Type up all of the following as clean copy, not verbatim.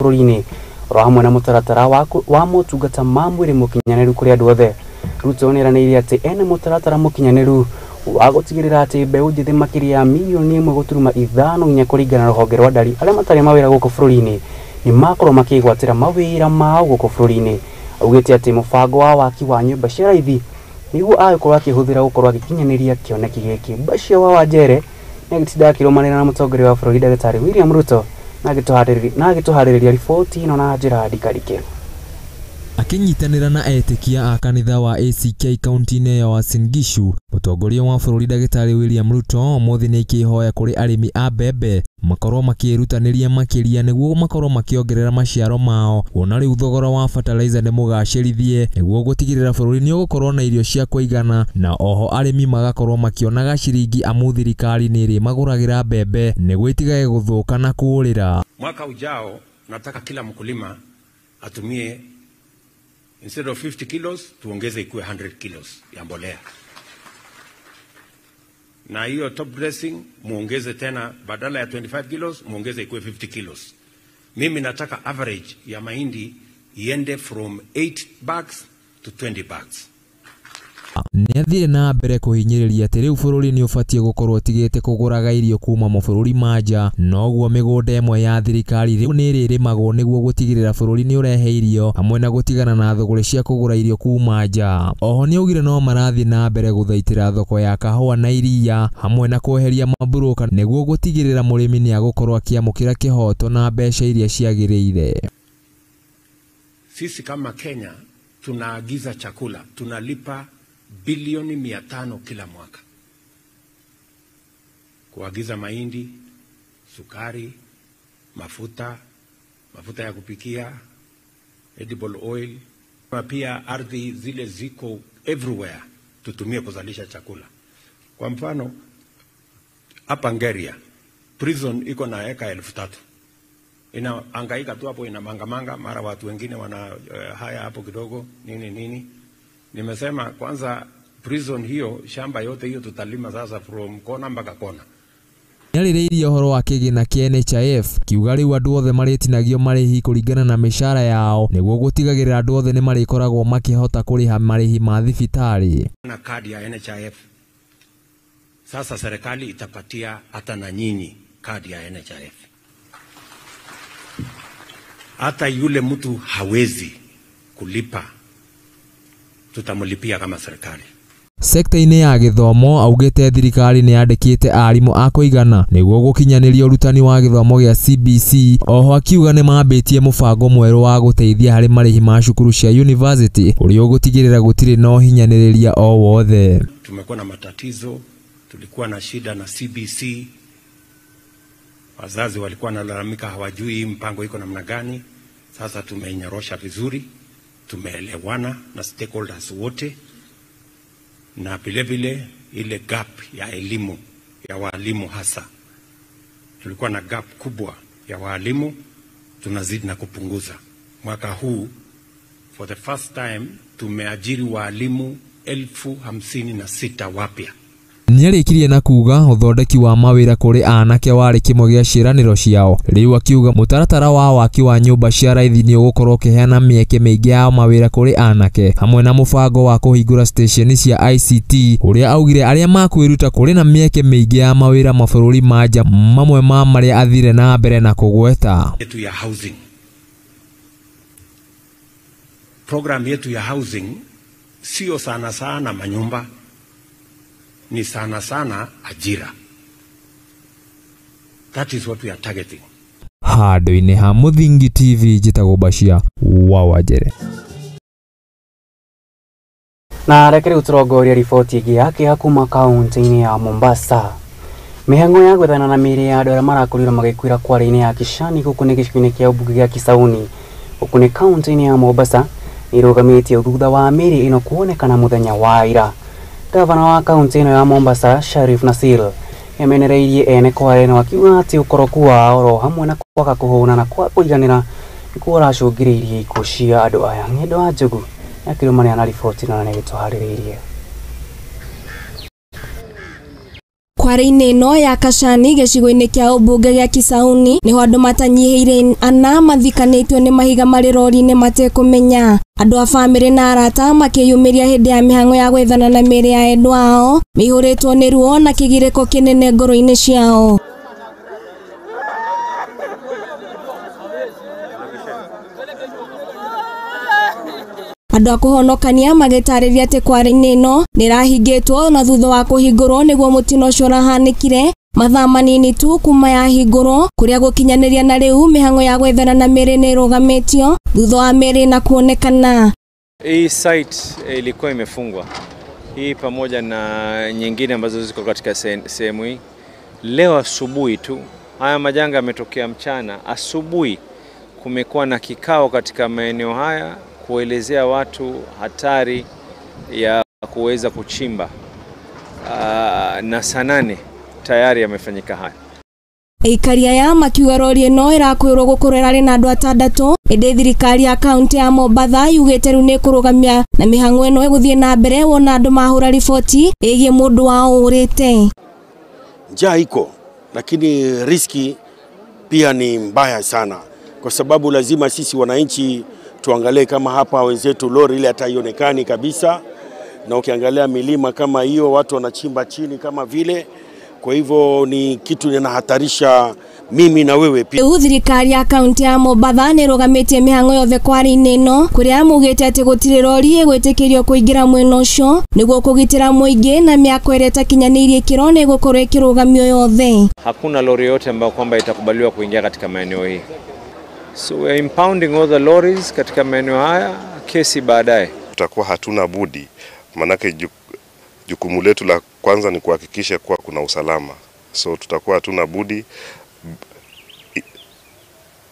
bũrũri-inĩ oro hamwe na mũtaratara wa motungata ma mwĩrĩ mũkinyanĩru kũrĩ andũ othe. Ruto nĩeranĩire atĩ ene mũtaratara mũkinyanĩru wa gũtigĩrĩra atĩ mbeũ njĩthĩ makĩria ya milioni 1.5 nginya kũringana na rũhonge rwa ndari arĩa matarĩ mawĩra gũkũ bũrũri-inĩ nĩ makorwo makĩgwatĩra mawĩra mao gũkũ bũrũri-inĩ. Augĩte atĩ mũbango wa waki wa nyũmba cia raithi nĩguo agĩkorwo akĩhũthĩra gũkorwo agĩkinyanĩria kĩoneki gĩkĩ. Bashia wa Wanjere nĩagĩtinda akĩrũmanĩrĩra na mũtongoria wa bũrũri Ndagĩtarĩ William Ruto na agĩtũharĩrĩria riboti ĩno na njĩra ndikarike. Akinyitanira na etĩkia a kanitha wa ACK kaunti-inĩ ya Uasin Gishu, mũtongoria wa bũrũri Ndagĩtarĩ William Ruto ũmũthĩ nĩ akĩhoya kũrĩ arĩmi a mbembe makorwo makĩrutanĩria makĩria nĩguo makorwo makĩongerera maciaro mao. Ona rĩu thogora wa fertilizer nĩ mũgacĩrithie nĩguo gũtigĩrĩra bũrũri nĩ ũgũkorwo na irio cia kũigana, na oho arĩmi magakorwo makĩonaga ciringi amu thirikari nĩ ĩrĩ magũragĩra mbembe nĩguo itigage gũthũka na kũũrĩra. Mwaka ujao nataka kila mkulima atumie instead of 50 kilos tuongeze ikuwe 100 kilos ya mbolea. Na hiyo top dressing muongeze tena badala ya 25 kilos muongeze ikuwe 50 kilos. Mimi nataka average ya mahindi iende from 8 bags to 20 bags. Nĩathire na mbere kũhinyĩrĩria atĩ rĩu bũrũri nĩ ũbatiĩ gũkorwo ũtigĩte kũgũraga irio kuma mabũrũri ma nja, noguo mĩgũnda ĩmwe ya thirikari rĩu nĩ ĩrĩrĩmagwo nĩguo gũtigĩrĩra bũrũri nĩ ũrehe irio hamwe na gũtigana na thogora cia kũgũra irio kuma nja. Oho nĩ augire no marathiĩ na mbere gũthaitĩra thoko ya kahũa na iria hamwe na kweheria maburoka nĩguo gũtigĩrĩra mũrĩmi nĩ agũkorwo akĩamũkĩra kĩhoto na mbeca iria ciagĩrĩire. Sisi kama Kenya tunaagiza chakula, tunalipa bilioni 500 kila mwaka kuagiza mahindi, sukari, mafuta ya kupikia, edible oil, na pia ardhi zile ziko everywhere tutumie kuzalisha chakula. Kwa mfano hapa Ngeria prison iko na eka 3,000, inaangaika tu hapo, ina manga mara watu wengine wana haya hapo kidogo nini. Nimesema kwanza prison hiyo shamba yote hiyo tutalima sasa from kona mpaka kona. Nĩarĩrĩirie ũhoro wa kĩgĩna kĩa NHIF kiuga rĩu andũ othe marĩtinagio marĩhi kũringana na mĩcara yao nĩguo gũtigagĩrĩra andũ othe nĩ marĩkoragwo makĩhota kũrĩha marĩhi ma thibitarĩ. Na kadi ya NHIF sasa serikali itapatia hata na nyinyi kadi ya NHIF. Hata yule mtu hawezi kulipa tutamulipia kama serikali. Sekta-inĩ ya gĩthomo augĩte thirikari nĩ yandĩkĩte arimũ a kũigana nĩguo gũkinyanĩria ũrutani wa gĩthomo gĩa CBC. Oho akiuga nĩ mambĩtie mũbango mwerũ wa gũteithia harĩ marĩhi ma cukuru cia university ũrĩa ũgũtigĩrĩra gũtirĩ na ũhinyanĩrĩria o wothe. Tumekuwa na matatizo, tulikuwa na shida na CBC. Wazazi walikuwa wanalalamika hawajui mpango iko namna gani. Sasa tumeinyorosha vizuri, tumeelewana na stakeholders wote, na vile ile gap ya elimu ya walimu hasa. Tulikuwa na gap kubwa ya walimu, tunazidi na kupunguza. Mwaka huu for the first time tumeajiri walimu 56,000 wapya. Nĩarĩkirie na kuga ũthondeki wa mawĩra kũrĩ anake warĩ kĩmwe gĩa ciĩranĩro ciao. Rĩu akiuga mũtaratara wa waki wa nyũmba cia raithi nĩ ũgũkorwo ũkĩheana mĩeke mĩingĩ ya mawĩra kũrĩ anake hamwe na mũbango wa kũhingũra station cia ICT ũrĩa augire arĩa makwĩruta kũrĩ na mĩeke mĩingĩ ya mawĩra mabũrũri ma nja, mamwe ma marĩa athire na mbere na kũgweta. Yetu ya housing. Program yetu ya housing sio sana manyumba, ni sana ajira. That is what we are targeting. Handũ-inĩ ha Mũthingi TV njĩtagwo Bashia wa Wanjere. Na reke rĩu tũrongoria riboti ĩngĩ ya kuma kaunti-inĩ ya Mombasa. Mĩhang'o ya gwethana na mĩĩrĩ ya andũ arĩa marakorirwo magĩkuĩra kware-inĩ ya Kishani gũkũ nĩ gĩcigo-inĩ kĩa ũmbunge gĩa Kisauni gũkũ nĩ kaunti-inĩ ya Mombasa nĩĩrũgamĩtie thutha wa mĩĩrĩ ĩno kuonekana mũthenya wa ira. Gavana wa kaunti ĩno ya Mombasa Sharif Nassir nĩamenereirie ene kware ĩno akiuga atĩ ũkoroku wao oro hamwe na kwaga kũhũna na kũiganĩra nĩkuo ũracũngĩrĩirie ikuũ cia andũ aya. Ng'endo wa Njogu akĩrũmania na riboti ĩno na nĩgĩtũharĩrĩirie. Kwari-ini no ya Kashani gicigo-ini kia ubunge gia Kisauni niho andu matanyihiire ana mathikanitio ni mahiga mari rori-ini matekumenya. Andu a family na arata makiyumiria hindi ya mihango ya gwethana na miri ya endu ao mihuritwo ni ruo na kigiriko kinene ngoro-ini ciao. Andu a kuhonokania magitariria ati kwari-ini no nirahingitwo na thutha wa kuhingurwo niguo mutino ucio urahanikire mathaa manini tu kuma yahingurwo kuria gukinyaniria na riu mihango ya gwethana na miri ni irugamitio thutha wa miri na kuonekana. Hii site ilikuwa imefungwa, hii pamoja na nyingine ambazo ziko katika sehemu hii. Leo asubuhi tu, haya majanga yametokea mchana, asubuhi kumekuwa na kikao katika maeneo haya kuelezea watu hatari ya kuweza kuchimba, na saa 8 tayari yamefanyika haya. Ikaria ya makiuga rori ino irakwirwo gukorera ri na andu 6 indi thirikari ya kaunti ya Mombatha yugite riu ni kurugamia na mihango ino iguthie na mbere wona andu mahura riboti igie mundu wao urite. Njaa iko, lakini riski pia ni mbaya sana, kwa sababu lazima sisi wananchi tuangalie kama hapa wenzetu lori ile hataionekani kabisa, na ukiangalia milima kama hiyo watu wanachimba chini kama vile. Kwa hivyo ni kitu kinahatarisha mimi na wewe pia. Thirikari ya kaunti ya Mombatha ni rugamitie mihango yothe kwari-ini no kuria mugite ati gutire rori gwitikirio kuingira mwena ucio niguo kugitira muingi na miako ire takinyanirie kirone gukorwo ikirugamio yothe. Hakuna lori yote ambayo kwamba itakubaliwa kuingia katika maeneo hii. So we are impounding all the lorries katika maeneo haya, kesi baadaye. Tutakuwa hatuna budi, manake jukumu letu la kwanza ni kuhakikisha kuwa kuna usalama. So tutakuwa hatuna budi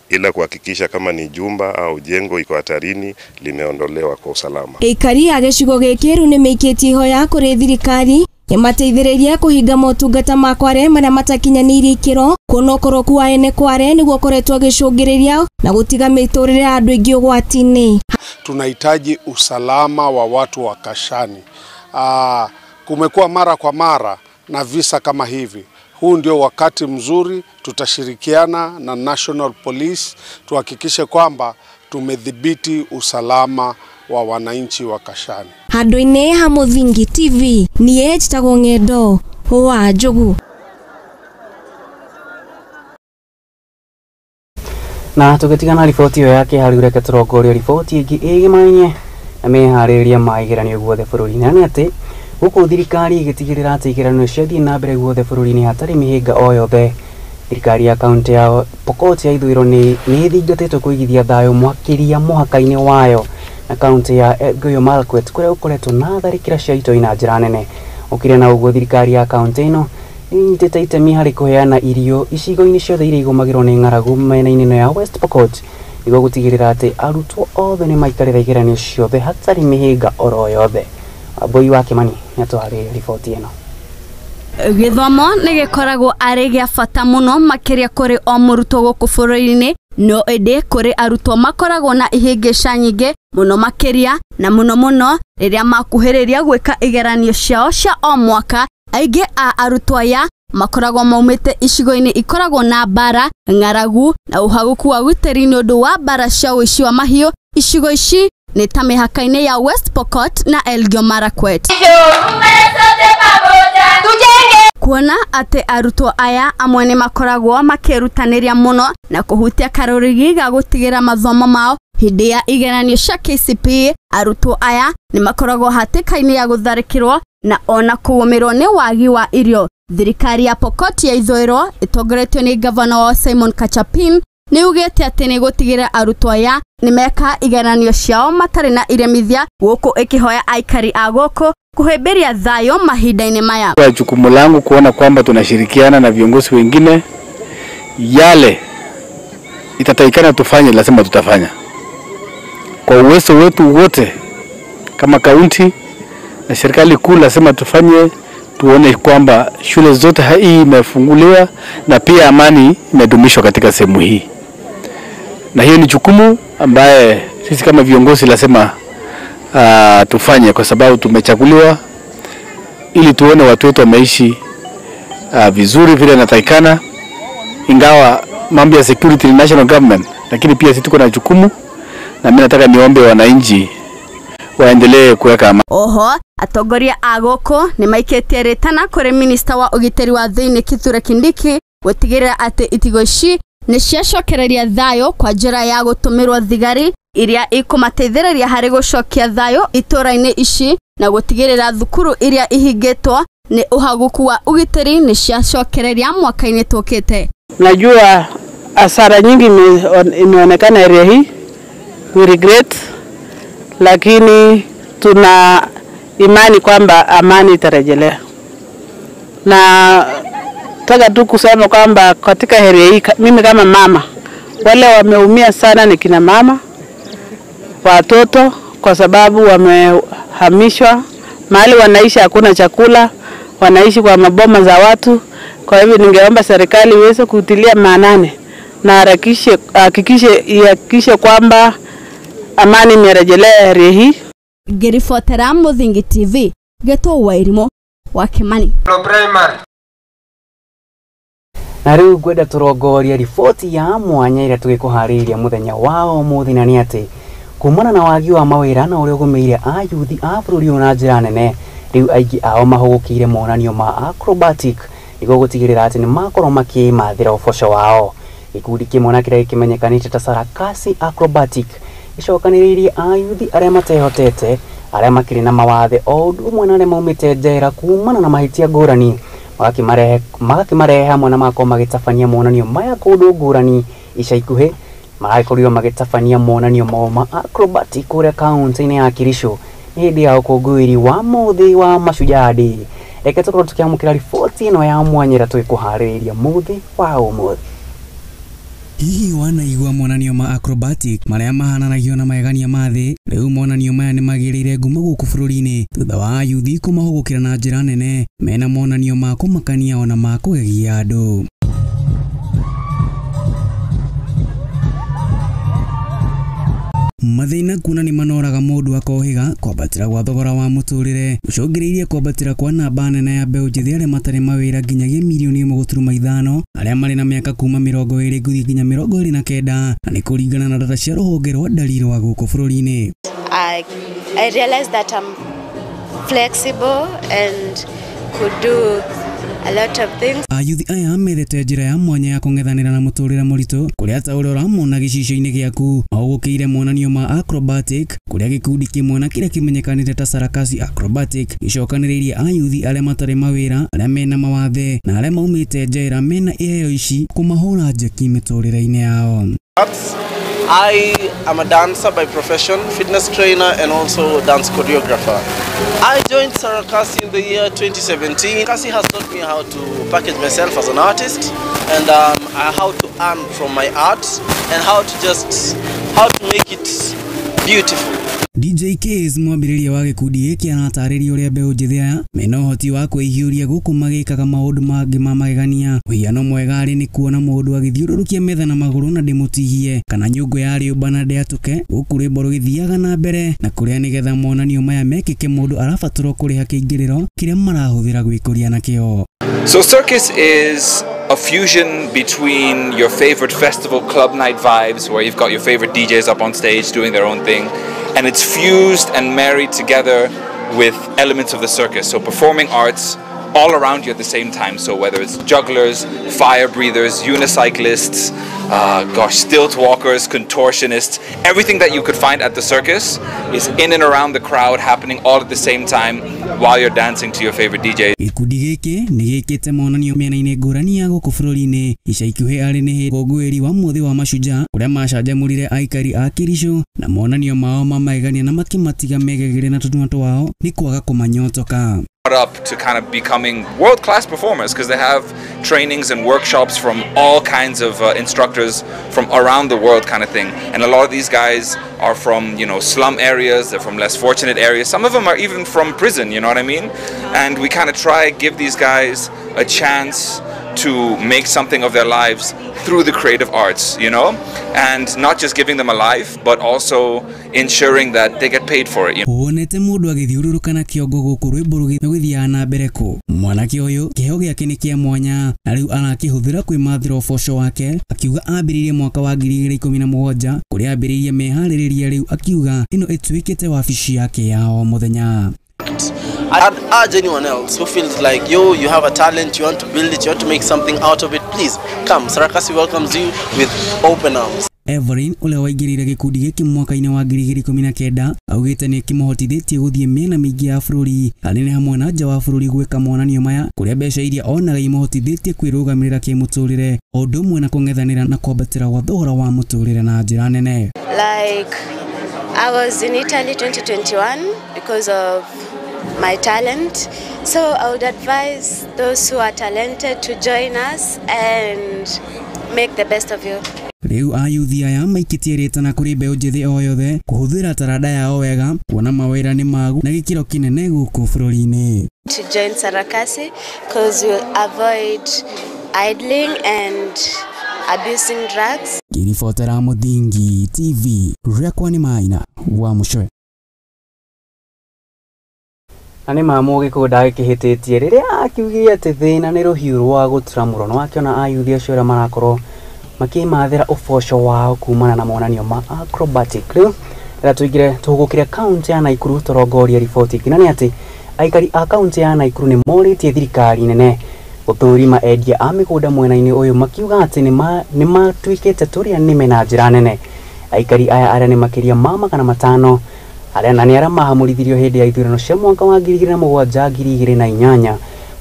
ila kuhakikisha kama ni jumba au jengo iko hatarini limeondolewa kwa usalama. Ikari agicigo gikiru ni meikitie ihoya kuri thirikari imateithiriria kuhinga motungata ma kware maria matakinyanirie ikiro kunokorwo kwa ene kware niguo koretwo gicungiriria na gutiga miturire andu ingi ugwati-ini. Tunahitaji usalama wa watu wa Kashani. Kumekuwa mara kwa mara na visa kama hivi. Huu ndio wakati mzuri, tutashirikiana na National Police tuhakikishe kwamba tumedhibiti usalama wa wananchi wa Kashani. Handu-ini ha Muthingi TV ni njitagwo Ng'endo wa Njogu. Na tugitigana riboti iyo yake hari ureke turongoria riboti ingi igimanye na mehariria maigeranio guothe bururi-ini ni ati guku thirikari igitigirira ati igeranio ciathie na mbere guothe bururi-ini hatari mihinga o yothe. Thirikari ya kaunti ya Pokot ya ithwiro ni ithingatitwo kuigithia thayo mwakiria muhaka-ini wayo na kaunti ya Elgeyo Marakwet kuria ukoretwo na tharikira cia itoi na njira nene. Ukiria na uguo thirikari ya kaunti ino inyitite itemi hari kuheana irio icigo-ini ciothe iria igumagirwo ni ng'aragu mena-ini ino ya West Pokot niguo gutigirira ati arutwo othe ni maikarira igeranio ciothe hatari mihinga oro yothe. Boy wa Kimani natwari riboti ino. Githomo ni gikoragwo ari gia bata muno makiria kuri o murutwo guku bururi-ini no ende kuri arutwo makoragwo na ihingica nyingi muno makiria na muno riria makuhiriria gwika igeranio ciao cia o mwaka. Aingi a arutwo aya makoragwo maumite icigo-ini ikoragwo na bara, ng'aragu na uhaguku wa giteri ni undu wa bara cia uici wa mahiu. Icigo ici ni ta mihaka-ini ya West Pokot na Elgeyo Marakwet. Kuona ati arutwo aya amwe ni makoragwo makirutaniria muno na kuhutia karurigi ga gutigira mathomo mao hindi ya igeranio cia KCPE. Arutwo aya ni makoragwo hatikaini ya gutharikirwo na ona kuumirwo ni wagi wa irio. Thirikari ya Pokot ya ithwiro itongoretio ni gavana wa Simon Kachapin ni ugite ati ni gutigira arutwo aya ni meka igeranio ciao matari na iremithia guku ikihoya aikari a guku kuhemberia thayo mahinda-ini maya. Kwa jukumu langu kuona kwamba tunashirikiana na viongozi wengine, yale itataikana tufanye lazima tutafanya kwa uwezo wetu wote. Kama kaunti na serikali kuu lazima tufanye, tuone kwamba shule zote hii imefunguliwa na pia amani imedumishwa katika sehemu hii. Na hiyo ni jukumu ambaye sisi kama viongozi lazima tufanye, kwa sababu tumechaguliwa ili tuone watu wetu wameishi vizuri vile inatakikana, ingawa mambo ya security ni national government, lakini pia sisi tuko na jukumu, na mimi nataka niombe wananchi waendelee kuweka amani. Oho, atongoria agoko ni maiketie ritana kuri minister wa ugiteri wa thiini Kithure Kindiki gutigirira ati itigo ici ni ciacokereria thayo kwa njira ya gutumirwo thigari iria ikumateithĩrĩria hari gucokia thayo itura-ini ici na gutigirira thukuru iria ihingitwo ni uhaguku wa ugiteri ni ciacokereria mwaka-ini tukite. Najua hasara nyingi imeonekana area hii, we regret, lakini tuna imani kwamba amani itarejelea. Na taka tu kusema kwamba katika area hii, mimi kama mama, wale wameumia sana ni kina mama, watoto, kwa sababu wamehamishwa mahali wanaishi, hakuna chakula, wanaishi kwa maboma za watu. Kwa hivyo ningeomba serikali iweze kutilia maanani na hakikishe kwamba amani imerejelea area hii. Ngiribotera Muthingi TV, Geto Wairimo wa Kimani. Na riu ngwenda turongoria riboti ya mwanya iria tugikuhariria muthenya wao muthi, na ni ati kumana na wagi wa mawira na uria ugumeire ayuthi a bururi na njira nene, riu aingi ao mahugukire monanio ma acrobatic niguo gutigirira ati ni makorwo makimathira uboco wao. Gikundi kimwe na kiria kimenyekanite ta Sarakasi Acrobatic icokaniriirie ayuthi aria matehotete, aria makiri na mawathe o undu umwe na aria maumite njera kumana na mahitia ngurani, magakimarehe hamwe na makorwo magitabania monanio maya kundu ngurani. Ica ikuhi marakorirwo magitabania monanio mao ma acrobatic kuria kaunti-ini ya Kericho ni hindi ya ukungwiri wa muthi wa Mashujaa Day. Reke tukorwo tukiamukira riboti ino ya mwanya iria twikuhaririria muthi wa umuthi. Hihi wanaigua monanio ma acrobatic maria mahananagio na magegania ma thi? Riu monanio maya ni magirire ngumo guku bururi-ini thutha wa ayuthi kumahugukira na njira nene mena monanio ma kumakania ona ma kugegia andu. Mathina kuna ni manoraga mundu akohiga kwambatira gwa thogora wa muturire ucungiriirie kwambatira kwa namba nene ya mbeu njithi aria matari mawira nginyagia mirioni 1.5 aria mari na miaka kuma 20 guthii nginya 29 na ni kuringana na data cia ruhonge rwa dalili wa guku bururi-ini. I realized that I'm flexible and could do a lot of things. Ayuthi aya methete njira ya mwanya ya kung'ethanira na muturire muritu kuria ta uria uramona gicicio-ini giaku maugukire monanio ma acrobatic kuria gikundi kimwe na kiria kimenyekanite ta Sarakasi Acrobatic gicokaniriirie ayuthi aria matari mawira aria mena mawathe na aria maumite njera mena iheo ici kumahura njeki miturire-ini yao. I am a dancer by profession, fitness trainer and also dance choreographer. I joined Sarakasi in the year 2017. Sarakasi has taught me how to package myself as an artist and how to earn from my art and how to make it beautiful. DJ K's mwambiriria wa gikundi giki anatariria uria mbeu njithi aya mena uhoti wa kwihiuria guku magikaga maundu mangi ma magegania. Wiano mwega ari ni kuona mundu agithiururukia metha na maguru na ndimutihie kana nyungu ya riumba na ndiatuke guku rwimbo rugithiaga na mbere na kuria nigetha monanio maya mekike mundu arabatarwo kuriha kiingiriro kiria marahuthira gwikuria nakio. So circus is a fusion between your favorite festival club night vibes where you've got your favorite DJs up on stage doing their own thing, and it's fused and married together with elements of the circus, so performing arts all around you at the same time. So whether it's jugglers, fire breathers, unicyclists, stilt walkers, contortionists, everything that you could find at the circus is in and around the crowd, happening all at the same time while you're dancing to your favorite DJ. Gikundi giki ni gikite monanio miena-ini ngurani ya guku bururi-ini. Ica ikuhi ari ni ngũngũĩri wa muthi wa Mashujaa kuria macanjamũrire aikari a Kericho na monanio mao ma magegania na makimatiga megegere na tũnua twao ni kwaga kũmanyotoka. Up to kind of becoming world-class performers because they have trainings and workshops from all kinds of instructors from around the world kind of thing, and a lot of these guys are from, you know, slum areas, they're from less fortunate areas, some of them are even from prison, you know what I mean, and we kind of try give these guys a chance to make something of their lives through the creative arts, you know, and not just giving them a life, but also ensuring that they get paid for it. Wonete mundu agithiururuka na kiongo guku rwimbo rugithia na mbere ku mwanake uyu kiho giake ni kia mwanya na riu arakihuthira kwimathira uboco wake akiuga ambiririe mwaka wa 2017 kuria ambiririe mehaririria riu akiuga ino ituikite wabici yake ya o muthenya. I'd urge anyone else who feels like you have a talent, you want to build it, you want to make something out of it, please come. Sarakasi welcomes you with open arms. Everin ule waigirire gikundi giki mwaka-ini wa 2019 augite ni kimuhotithĩtie guthie miena mingi ya bururi hanene hamwe na nja wa bururi gwika monanio maya kuria mbeca iria onaga imuhotithĩtie kwirugamirira kimuturire undu umwe na kung'ethanira na kwambatira gwa thogora wa muturire na njira nene. Like I was in Italy 2021 because of my talent, so I would advise those who are talented to join us and make the best of you. Riu ayuthi aya maikitie ritana kuri mbeũ njithi o yothe kuhuthira tarada yao wega kuona mawira ni magu na gikiro kinene guku bururi-ini. To join Sarakasi because you'll avoid idling and abusing drugs. Giribotera Muthingi TV rekwa ni Maina wa Muchwe. Ani mamu gikunda gikihititie riria akiugia ati thina ni ruhiu rwa gutura murono wakiona ayuthi acio aria marakorwo makimathira uboco wao kumana na monanio ma acrobatic. Riu rira tuigire tugukire kaunti ya Naikuru turongoria riboti kina ni ati aikari a kaunti ya Naikuru ni moritie thirikari nene guthurima endia a migunda mwena-ini uyu makiuga ati ni matuikite turia nime na njira nene. Aikari aya aria ni makiria ma 500 aria nani aria mahamurithirio hindi ya ithurano cia mwaka wa 2007 2008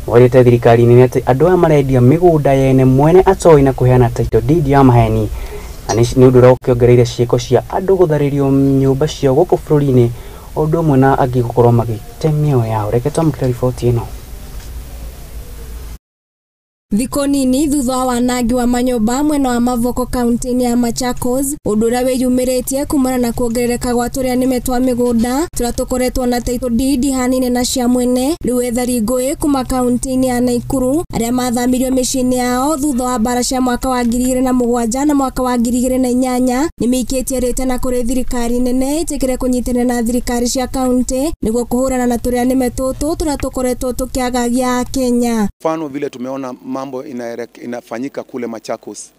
morite thirikari nene ati andu aya marendia migunda yene mwene atoi na kuheana title deed ya maheni ni undu uria ukiongereire ciiko cia andu gutharirio nyumba ciao guku bururi-ini undu umwe na angi gukorwo magite mioyo yao. Reke twamũkĩre riboti ĩno. Thiko nini thutha wa wanangi wa manyumba mwena wa Mavoko kaunti-ini ya Machakos undu uria wiyumiritie kumana na kuongerereka gwa turia nime twa migunda turia tukoretwo na title deed hanine na cia mwene. Riu ethari ngui kuma kaunti-ini ya Naikuru aria mathamirio micii-ini yao thutha wa mbara cia mwaka wa 2007 na mwaka wa 2008 ni miikitie ritana kuri thirikari nene itikire kunyitanira na thirikari cia kaunti niguo kuhurana na turia nime tutu turia tukoretwo tukiagagia Kenya. Mfano vile tumeona mambo inafanyika kule Machakos,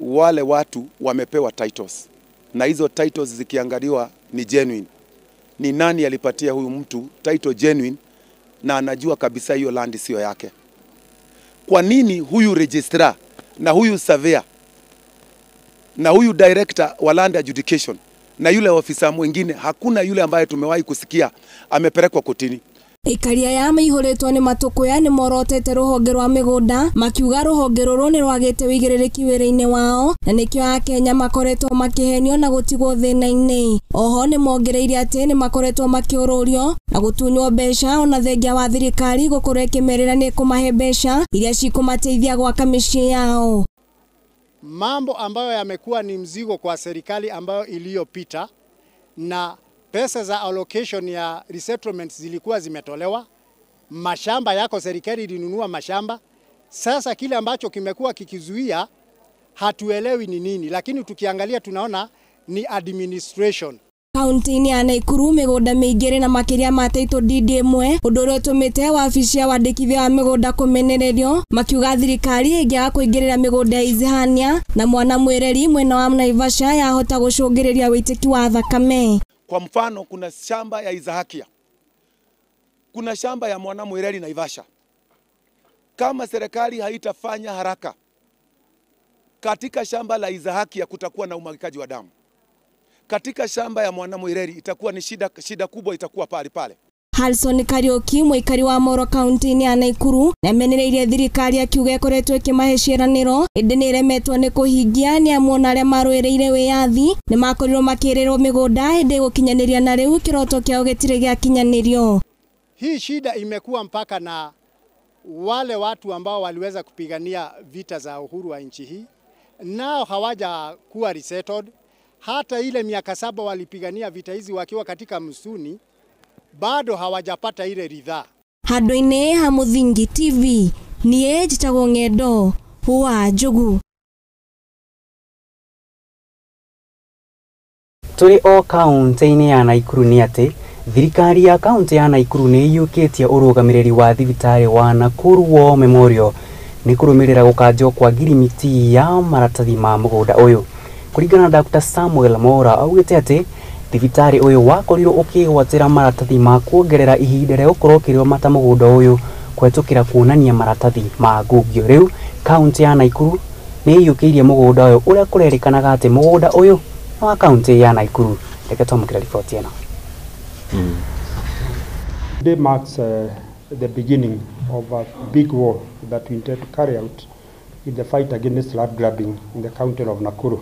wale watu wamepewa titles na hizo titles zikiangaliwa ni genuine. Ni nani alipatia huyu mtu title genuine na anajua kabisa hiyo land sio yake? Kwa nini huyu registrar na huyu surveyor na huyu director wa land adjudication na yule ofisa mwingine hakuna yule ambaye tumewahi kusikia amepelekwa kotini? Ikaria ya maihuritwo ni matukuya ni morotete ruhonge rwa migunda makiuga ruhonge ruru ni rwagite wigiririki wira-ini wao na nikio Akenya makoretwo makihenio na gutigwo thina-ini. Oho ni mongereire ati ni makoretwo makiururio na gutunywo mbeca ona thengia wa thirikari gukorwo ikimerera ni kumahe mbeca iria cikumateithia gwaka micii yao. Mambo ambayo yamekuwa ni mzigo kwa serikali ambayo iliyopita na pesa za allocation ya resettlements zilikuwa zimetolewa, mashamba yako serikali ilinunua mashamba. Sasa kile ambacho kimekuwa kikizuia hatuelewi ni nini, lakini tukiangalia tunaona ni administration. Kaunti-ini ya Naikuru migunda mingiri na makiria ma title deed imwe undu uria utumite wabici ya wandikithia wa migunda kumenererio makiuga thirikari ingiaga kuingirira migunda ya izihania na mwana mwireri mwena wa Naivasha yahota gucungiriria witiki wa thakame. Kwa mfano kuna shamba ya Izahakia, kuna shamba ya mwana mwireri Naivasha. Kama serikali haitafanya haraka katika shamba la Izahakia kutakuwa na umwagikaji wa damu. Katika shamba ya mwana mwireri itakuwa ni shida kubwa itakuwa pale. Halson Karioki muikari wa Mohoro kaunti-ini ya Naikuru namenereirie thirikari akiuga ikoretwo ikimahe ciiraniro indi ni iremetwo ni kuhingia ni amwe aria marũĩrĩire wiyathi ni makorirwo makirirwo migunda indi gukinyaniria na riu kiroto kiao gitire giakinyanirio. Hii shida imekuwa mpaka na wale watu ambao waliweza kupigania vita za uhuru wa nchi hii nao hawaja kuwa resettled. Hata ile miaka 7 walipigania vita hizi wakiwa katika msuni bado hawajapata ile ridhaa. Handũ-inĩ ha Mũthingi TV niĩ njĩtagwo Ng'endo wa Njogu. Tũrĩ o kaunti-inĩ ya Nakuru nĩ atĩ thirikari ya kaunti ya Nakuru nĩ iyũkĩtie ũrũgamĩrĩri wa thibitarĩ wa Nakuru War Memorial nĩ kũrũmĩrĩra gũkanjwo kwa ngirimiti ya maratathi ma mũgũnda ũyũ. Kũringana na Dr. Samuel Mora augĩte atĩ thibitarĩ ũyũ wakorirwo ũkĩgwatĩra maratathi ma kuongerera ihinda rĩa gũkorwo ũkĩrĩmata mũgũnda ũyũ kũhetũkĩra kuonania maratathi ma ngungio. Rĩu kaunti ya Nakuru nĩ iyũkĩirie mũgũnda ũyũ ũrĩa kũrerĩkanaga atĩ mũgũnda ũyũ wa kaunti ya Nakuru. Reke twamũkĩre riboti ĩno. Today marks the beginning of a big war that we intend to carry out in the fight against land grabbing in the county of Nakuru.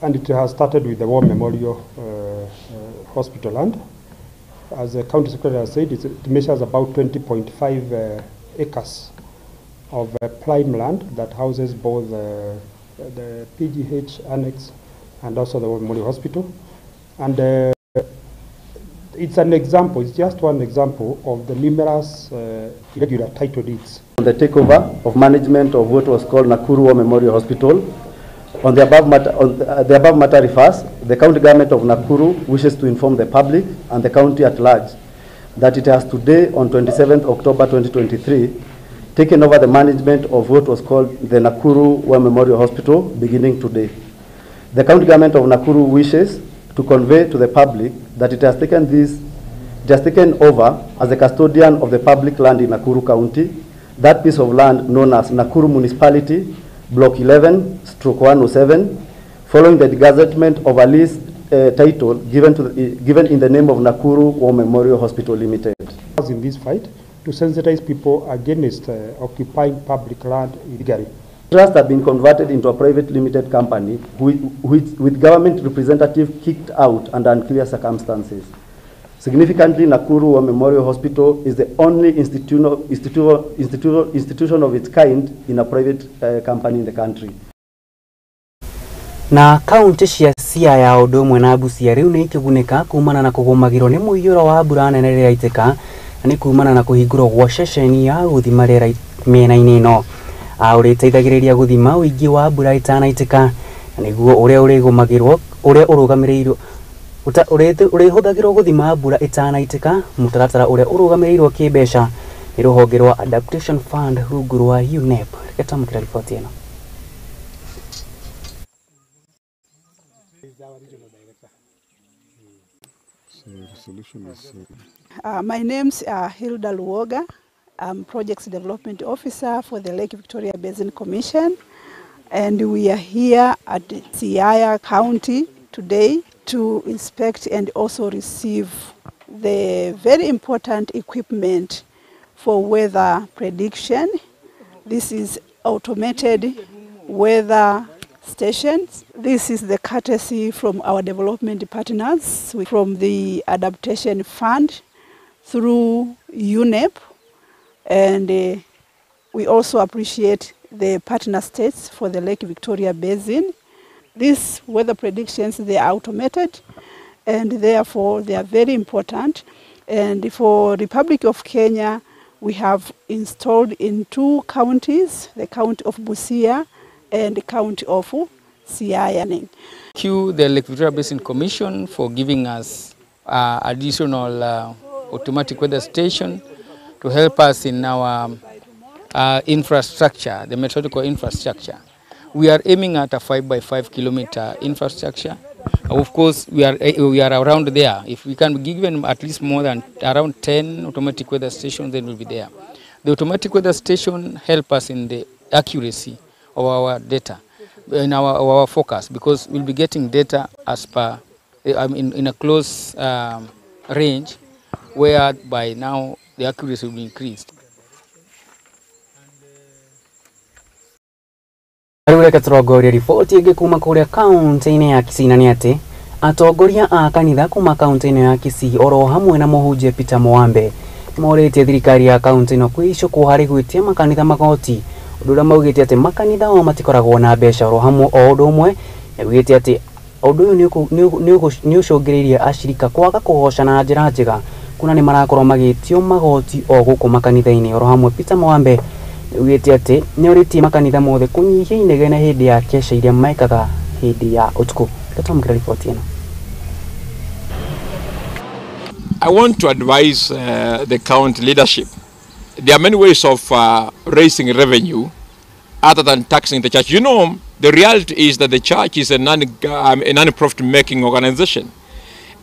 And it has started with the War Memorial Hospital land. As the county secretary has said, it measures about 20.5 acres of prime land that houses both the PGH annex and also the War Memorial Hospital. And it's an example, it's just one example of the numerous irregular title deeds. On the takeover of management of what was called Nakuru War Memorial Hospital, on the above matter refers, the county government of Nakuru wishes to inform the public and the county at large that it has today, on 27th October 2023, taken over the management of what was called the Nakuru War Memorial Hospital beginning today. The county government of Nakuru wishes to convey to the public that it has taken over as the custodian of the public land in Nakuru County, that piece of land known as Nakuru Municipality, Block 11/107, following the gazettement of a lease title given in the name of Nakuru War Memorial Hospital Limited. In this fight, to sensitize people against occupying public land illegally. Trust have been converted into a private limited company with government representative kicked out under unclear circumstances. Significantly, Nakuru War Memorial Hospital is the only institution of its kind in a private company in the country. Na kaunti cia Siaya o ũndũ ũmwe na Busia rĩu nĩ ikĩgunĩka kumana na kũgũmagĩrwo nĩ mũiyũro wa mbura nene rĩrĩa yaitĩka nĩ kumana na kũhingũrwo gwa ceceni ya gũthima rĩera mĩena-inĩ ĩno. Ũrĩa ĩteithagĩrĩria gũthima ũingĩ wa mbura ĩtanaitĩka nĩguo ũrĩa ũrĩgũmagĩrwo ũrĩa ũrũgamĩrĩirwo ũrĩhũthagĩrwo gũthima mbura ĩtanaitĩka mũtaratara ũrĩa ũrũgamĩrĩirwo kĩmbeca nĩ rũhonge rwa Adaptation Fund rungu rwa UNEP. Reke twamũkĩre riboti ĩno. My name's Hilda Luoga. I'm Projects Development Officer for the Lake Victoria Basin Commission, and we are here at Siaya County today to inspect and also receive the very important equipment for weather prediction. This is automated weather stations. This is the courtesy from our development partners, from the Adaptation Fund through UNEP. And we also appreciate the partner states for the Lake Victoria Basin. These weather predictions, they are automated and therefore they are very important. And for Republic of Kenya, we have installed in 2 counties, the county of Busia and the county of Siaya. Thank you, the Lake Victoria Basin Commission, for giving us additional automatic weather station to help us in our infrastructure, the meteorological infrastructure. We are aiming at a 5x5 kilometer infrastructure. Of course, we are around there. If we can give them at least more than around 10 automatic weather stations, then we'll be there. The automatic weather station help us in the accuracy of our data, in our forecast, because we'll be getting data as per in a close range, where by now the accuracy will be increased. Reke tũrongorie riboti ĩngĩ kuma kũrĩa kaunti-inĩ ya Kisii nĩ atĩ atongoria a kanitha kuma kaunti-inĩ ya Kisii oro hamwe na mũhunjia Peter Mwambe morĩtie thirikari ya kaunti ĩno kwĩicũkwo harĩ gwĩtia makanitha magoti, ũndũ ũrĩa maugĩte atĩ makanitha o matikoragwo na mbeca oro hamwe o ũndũ ũmwe nĩaugĩte atĩ ũndũ ũyũ nĩ ũcũngĩrĩirie acirika kwaga kũgoca na njĩra njega kuna nĩ marakorwo magĩtio magoti o gũkũ makanitha-inĩ. Oro hamwe Peter Mwambe nĩaugĩte atĩ nĩorĩtie makanitha mothe kũnyihia inegene hĩndĩ ya kesha iria mekaga hĩndĩ ya ũtukũ. Tũtamũkĩra riboti ĩno. I want to advise the county leadership. There are many ways of raising revenue other than taxing the church. You know, the reality is that the church is a non-profit making organization.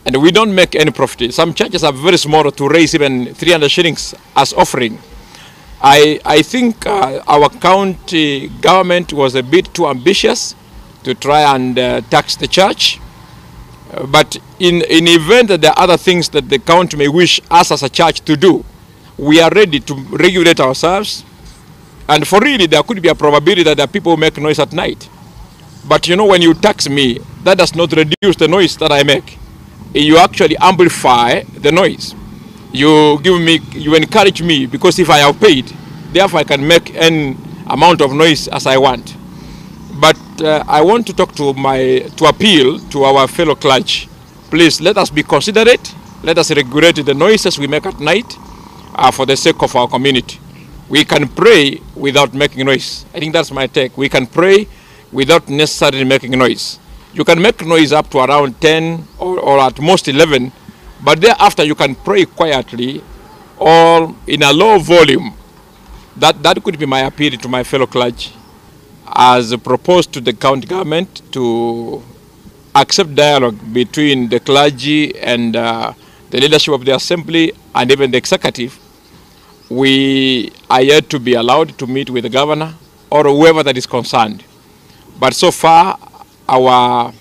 And we don't make any profit. Some churches are very small to raise even 300 shillings as offering. I think our county government was a bit too ambitious to try and tax the church. But in event that there are other things that the county may wish us as a church to do, we are ready to regulate ourselves. And for really, there could be a probability that there are people who make noise at night. But you know, when you tax me, that does not reduce the noise that I make. You actually amplify the noise. You encourage me, because if I have paid, therefore I can make any amount of noise as I want. But I want to talk to appeal to our fellow clergy. Please, let us be considerate. Let us regulate the noises we make at night for the sake of our community. We can pray without making noise. I think that's my take. We can pray without necessarily making noise. You can make noise up to around 10 or at most 11, but thereafter you can pray quietly or in a low volume. That could be my appeal to my fellow clergy, as proposed to the county government to accept dialogue between the clergy and the leadership of the assembly and even the executive. We are yet to be allowed to meet with the governor or whoever that is concerned. But so far, our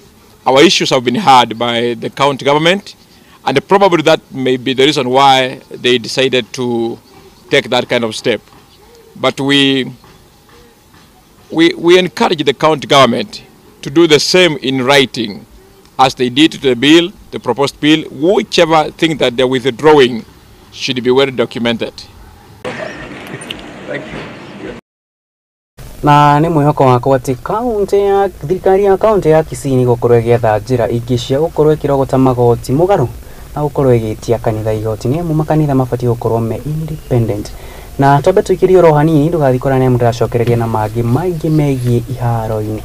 issues have been heard by the county government, and probably that may be the reason why they decided to take that kind of step. But we encourage the county government to do the same in writing as they did to the bill, the proposed bill. Whichever thing that they're withdrawing should be well documented. Thank you. Na nĩ mwĩhoko wakwa atĩ kaunti ya thirikari ya kaunti ya Kisii nĩ gũkorwo ĩgĩetha njĩra ingĩ cia gũkorwo ĩkĩrogota magoti mũgarũ na gũkorwo ĩgĩtia kanitha igoti. Nĩ amu makanitha mabatiĩ gũkorwo me independent. Na twambe tũikĩrie oro hanini ndũgathikorane mũndĩracokereria na mangĩ maingĩ megiĩ iharo-inĩ.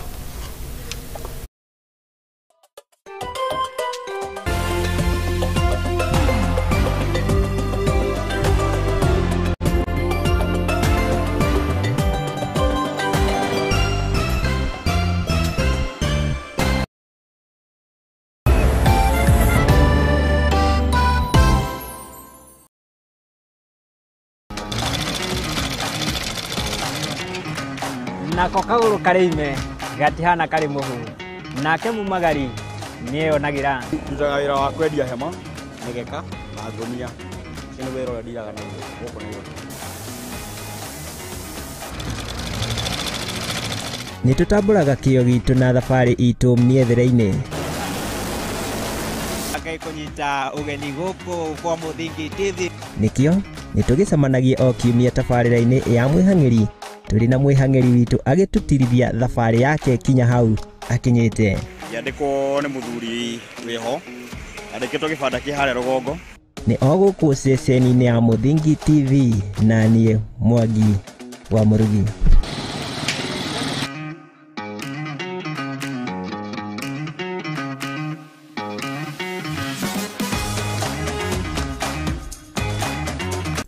Nako kagũrũ karĩime gatihana karĩ mũhũ, nake mumagari nĩeyonagĩra. Ndutaga wĩra wa kwendia hema, mĩgeka na ngũnia. Ũcio nĩ wĩra ũrĩa ndiraga naguo gũkũ Nairobi. Nĩtũtambũraga kĩyo gitũ na thabarĩ itũ mĩethere-inĩ. Kũnyita ũgeni gũkũ kwa Mũthingi TV. Nĩkĩo nĩtũgĩcemanagia o kiumia tabarĩra-inĩ ya mwĩhang'ĩri. Tũrĩ na mwĩhang'ĩri witũ agĩtũtirithia thabarĩ yake kinya hau akinyĩte. Yandĩkwo nĩ mũthuri wĩho, andĩkĩtwo gĩbanda kĩ harĩa rũgongo. Nĩ o gũkũ ceceni-inĩ ya Mũthingi TV, na niĩ Mwangi wa Mũrugi.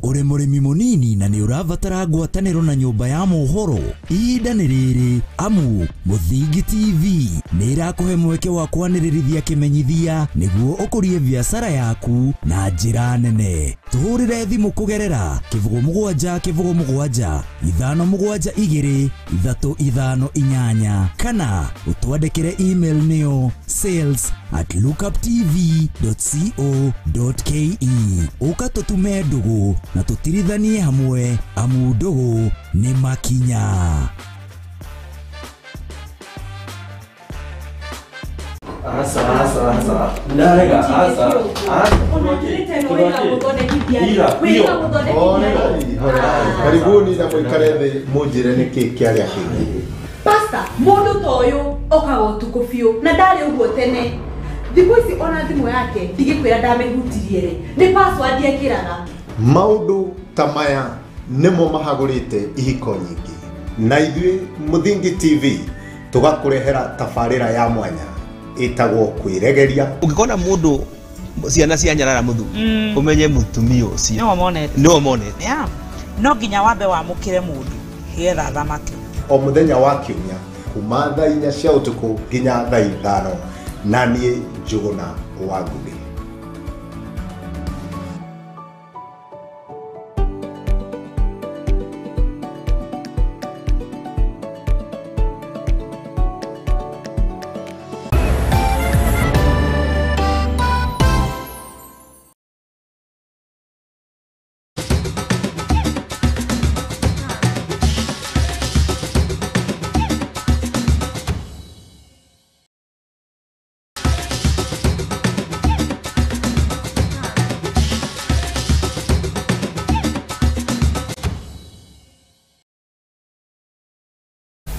Uri murimi munini na ni uravatara ngwatanĩro na nyũmba ya mohoro, ihinda nĩ rĩrĩ, amu Mũthingi TV nĩ ĩrakũhe mweke wa kwanĩrĩrithia kĩmenyithia nĩguo ũkũrie biacara yaku na njĩra nene. Tũhũrĩre thimũ kũgerera 0777 572 358 kana ũtwandĩkĩre email nĩyo sales@lookuptv.co.ke. Ũka tũtume ndũgũ na tũtirithanie hamwe, amu ndũgũ nĩ makinya. Karibuni na mũikare thĩ mũnjĩre nĩkĩ kĩarĩa kĩngĩ. Pasta, mũndũ ta ũyũ okaga ũtukũ biũ na ndarĩ ũguo tene. Thiku ici ona thimu yake ndigikwira ndamehutirie ri ni password yekiraga maundu tamaya nimo mahagurite ihiko nyingi na ithuĩ Muthingi TV tugakurehera tabarĩra ya mwanya itagwo kwiregeria. Ungikona mundu ciana cia nyarara muthu umenye mutumia ucio no monete no nginya wambe wamukire mundu hietha thamake o muthenya wa kiumia kuma thaa 4 cia utuku nginya thaa 5 na niĩ Njuguna wa Ngugi.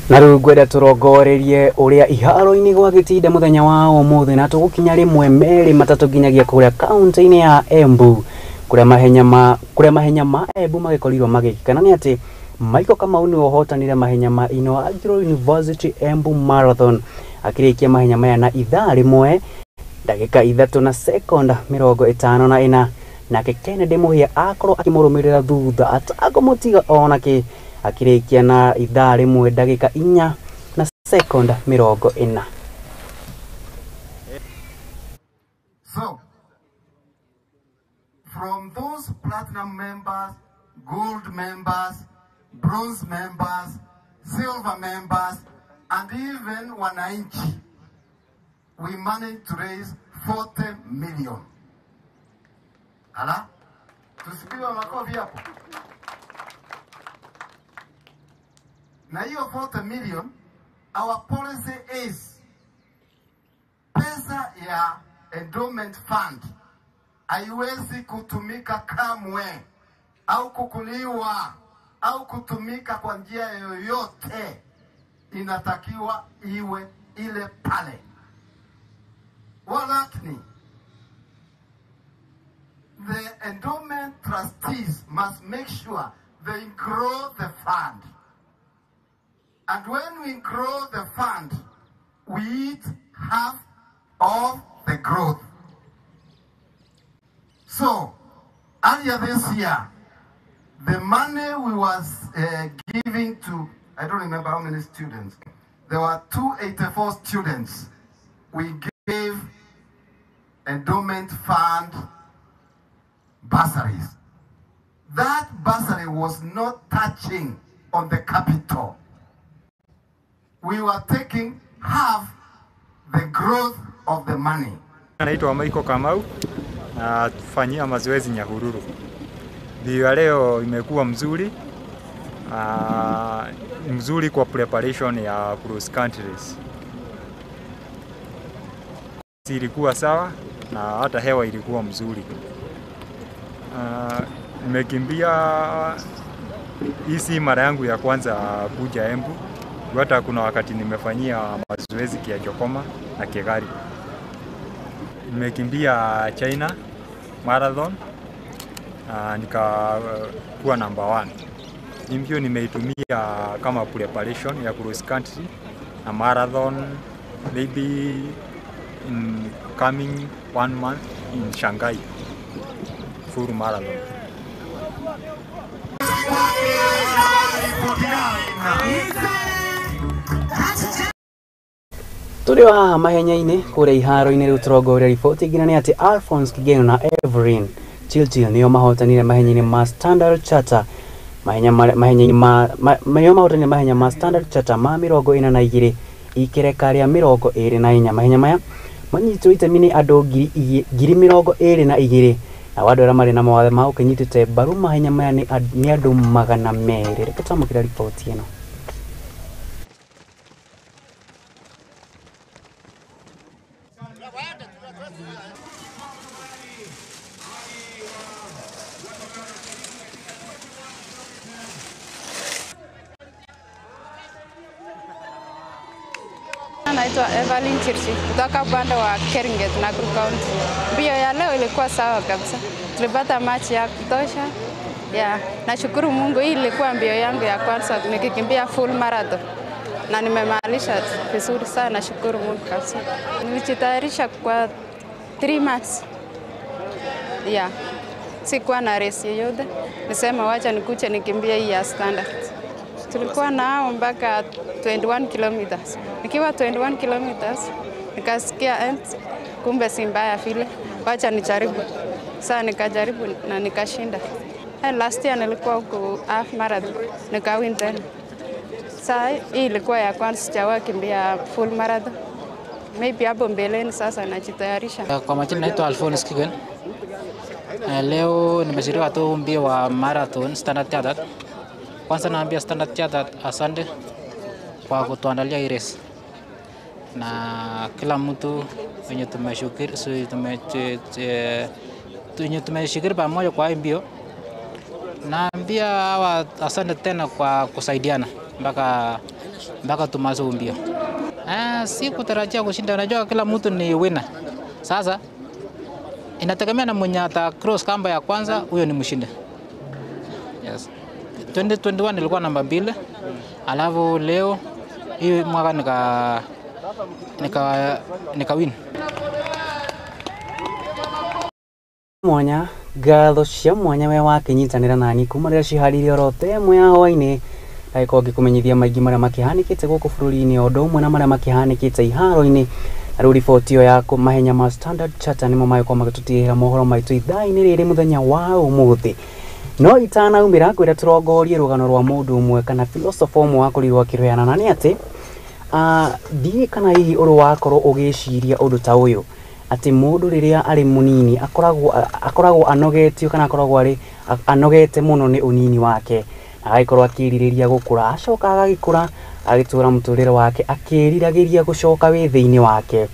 Na rĩu ngwenda tũrongorerie ũrĩa iharo-inĩ gwagĩtinda mũthenya wa ũmũthĩ na tũgũkinya rĩmwe merĩ matatũ nginyagia kũrĩa kaunti-inĩ ya Embu kũrĩa mahenya ma Embu magĩkorirwo magĩkana nĩ atĩ Michael Kamau nĩ ũhotanire mahenya ma Agro University Embu Marathon akĩrĩkia mahenya maya na ithaa rĩmwe ndagĩka 3 na sekonda 54 nake Kennedy Mũhia akorwo akĩmũrũmĩrĩra thutha atagũmũtiga onake akĩrĩkia na ithaa rĩmwe ndagĩka 4 na sekonda 40. So, from those platinum members, gold members, bronze members, silver members, and even wananchi, we managed to raise 40 million. Ala? Tusipiwe makofi hapo. Na hiyo 40 million, our policy is pesa ya endowment fund haiwezi kutumika kamwe au kukuliwa au kutumika kwa njia yoyote, inatakiwa iwe ile pale. Walakini, the endowment trustees must make sure they grow the fund. And when we grow the fund, we eat half of the growth. So, earlier this year, the money we was giving to, I don't remember how many students, there were 284 students. We gave endowment fund bursaries. That bursary was not touching on the capital. We were taking half the growth of the money. Naitwa Michael Kamau na tufanyia mazoezi Nyahururu. Ndio leo imekuwa mzuri. Mzuri kwa preparation ya cross country race. Ilikuwa sawa na hata hewa ilikuwa mzuri. Nimekimbia hii mara yangu ya kwanza kuja Embu. Hata kuna wakati nimefanyia mazoezi Kiajokoma na Kegari. Nimekimbia China marathon nikakuwa number 1. Hiyo nimeitumia kama preparation ya cross country na marathon, maybe in coming 1 month in Shanghai full marathon. Tũrĩ haha mahenya-inĩ kũrĩa iharo-inĩ rĩu tũrongoreria riboti nginya nĩ atĩ Alphonse Kigeno na Evelyn Chilchil nĩo mahotanire mahenya-inĩ ma Standard Charter mahenya ma Standard Charter ma 42 ikereka rĩa 24 mahenya maya manyitwo itemi nĩ andũ 22,000 na andũ arĩa marĩ na mawathe ma ũkĩnyitĩte mbaru mahenya maya nĩ andũ 200. Reke twamũkĩre riboti ĩno. naitwa Evelyn Chirchi kutoka upande wa Keringet, Nakuru County. Mbio ya leo ilikuwa sawa kabisa, tulipata machi ya kutosha. Nashukuru Mungu, hii ilikuwa mbio yangu ya kwanza nikikimbia full marathon na nimemalisha vizuri sana, nashukuru Mungu kabisa. Nilijitayarisha kwa 3 months. Sikuwa na race yoyote, nisema wacha nikuche nikimbia hii ya standard. Tulikuwa nao mpaka 21 kilometers. Nikiwa 21 kilometers nikasikia kumbe si mbaya vile, wacha nijaribu. Sasa nikajaribu na nikashinda. Last year nilikuwa huko half marathon nikawin tena. Sasa hii ilikuwa ya kwanza sijawahi kimbia full marathon. Maybe hapo mbeleni sasa najitayarisha. Kwa majina naitwa Alphonse Kigen. Leo nimeshiriki tu mbio wa marathon standard chartered. Kwanza naambia standard chartered asante kwa kutuandalia hii race. Na kila mtu wenye tumeshiriki pamoja kwa hii mbio. Naambia hawa asante tena kwa kusaidiana mpaka tumalize mbio. Si kutarajia kushinda, najua kila mtu ni winner. Sasa inategemea na mwenye ata cross kamba ya kwanza, huyo ni mshindi. Yes. 2021 nilikuwa namba 2. Alafu leo hii mwaka nika win. Mwanya gatho cia mwanya we wakinyitanira nani kuma rĩrĩa ciharĩirie orote ĩmwe ya hwainĩ ndagĩkorwo ngĩkũmenyithia maingĩ marĩa makĩhanĩkĩte gũkũ bũrũri-inĩ o ũndũ ũmwe na marĩa makĩhanĩkĩte iharo-inĩ. Na rĩu riboti ĩyo ya mahenya ma standard chartered nĩmo magĩkorwo magĩtũtigĩrĩra mohoro maitũ ithaa-inĩ rĩrĩ mũthenya wa ũmũthĩ. No itanaumĩra ngwĩra tũrongorie rũgano rwa mũndũ ũmwe kana philosopher ũmwe wakorirwo akĩrũeana na nĩ atĩ ndiĩ kana hihi ũrĩ wakorwo ũgĩciria ũndũ ta ũyũ atĩ mũndũ rĩrĩa arĩ mũnini akoragwo anogetio kana akoragwo anogete mũno nĩ ũnini wake, agagĩkorwo akĩrirĩria gũkũra, acoka agagĩkũra agĩtũra mũtũrĩre wake akĩriragĩria gũcoka wĩthĩ-inĩ wake,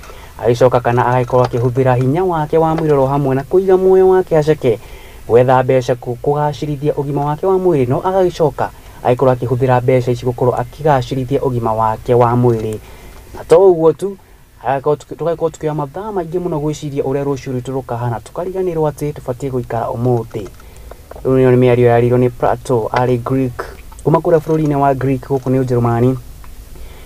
agĩcoka kana agagĩkorwo akĩhũthĩra hinya wake wa mwĩrĩ hamwe na kũiga muoyo wake aceke gwetha mbeca kũgacĩrithia ũgima wake wa mwĩrĩ, no agagĩcoka agĩkorwo akĩhũthĩra mbeca ici gũkorwo akĩgacĩrithia ũgima wake wa mwĩrĩ. Na to ũguo tu, tũgagĩkorwo tukĩoya mathaa maingĩ mũno gwĩciria ũrĩa rũciũ rwitũ rũkahana, tukariganĩrwo atĩ tũbatiĩ gũikara ũmũthĩ. Rĩu nĩyo nĩ mĩario yarirwo nĩ Plato arĩ Greek kuma kũrĩa bũrũri-inĩ wa Greek gũkũ nĩ Ũjerũmani.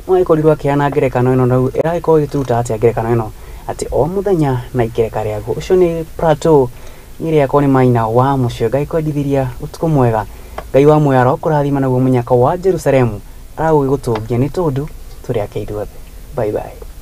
No agĩkorirwo akĩheana ngerekano ĩno, na ĩragĩkorwo ĩgĩturuta atĩa ngerekano ĩno atĩ o mũthenya na ikereka rĩaguo. Ũcio nĩ Plato, niĩ rĩakwa nĩ Maina wa Muchwe, Ngai kwendithĩria ũtukũ mwega, Ngai wa muoyo arokũrathima naguo mũnyaka wa Jerusalemu aragũgĩgũtũngia nĩ tondũ tũrĩ ake ithuothe. Bye bye.